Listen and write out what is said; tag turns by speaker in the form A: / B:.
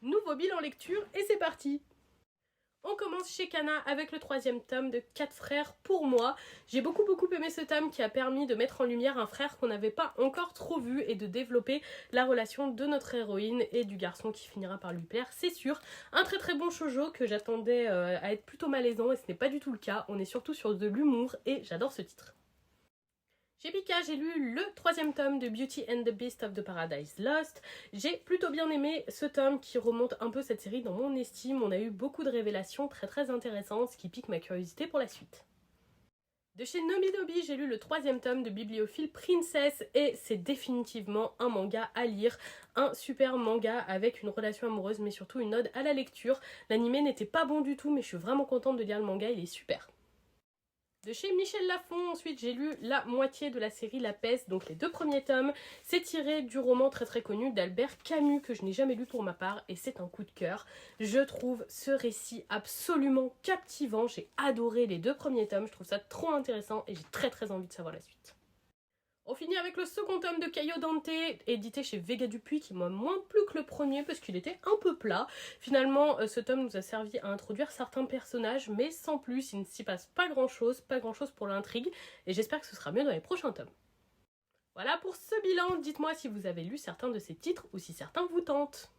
A: Nouveau bilan lecture et c'est parti. On commence chez Kana avec le 3e tome de 4 frères pour moi. J'ai beaucoup aimé ce tome qui a permis de mettre en lumière un frère qu'on n'avait pas encore trop vu et de développer la relation de notre héroïne et du garçon qui finira par lui plaire, c'est sûr. Un très bon shoujo que j'attendais à être plutôt malaisant et ce n'est pas du tout le cas. On est surtout sur de l'humour et j'adore ce titre. Chez Pika, j'ai lu le 3e tome de Beauty and the Beast of the Paradise Lost. J'ai plutôt bien aimé ce tome qui remonte un peu cette série dans mon estime. On a eu beaucoup de révélations très intéressantes, ce qui pique ma curiosité pour la suite. De chez Nominobi, j'ai lu le 3e tome de Bibliophile Princess et c'est définitivement un manga à lire. Un super manga avec une relation amoureuse mais surtout une ode à la lecture. L'anime n'était pas bon du tout mais je suis vraiment contente de lire le manga, il est super. De chez Michel Lafon, ensuite j'ai lu la moitié de la série La Peste, donc les 2 premiers tomes. C'est tiré du roman très connu d'Albert Camus que je n'ai jamais lu pour ma part et c'est un coup de cœur. Je trouve ce récit absolument captivant, j'ai adoré les 2 premiers tomes, je trouve ça trop intéressant et j'ai très envie de savoir la suite. On finit avec le 2nd tome de Caio Dante, édité chez Vega Dupuis, qui m'a moins plu que le premier parce qu'il était un peu plat. Finalement, ce tome nous a servi à introduire certains personnages, mais sans plus, il ne s'y passe pas grand chose pour l'intrigue, et j'espère que ce sera mieux dans les prochains tomes. Voilà pour ce bilan, dites-moi si vous avez lu certains de ces titres ou si certains vous tentent.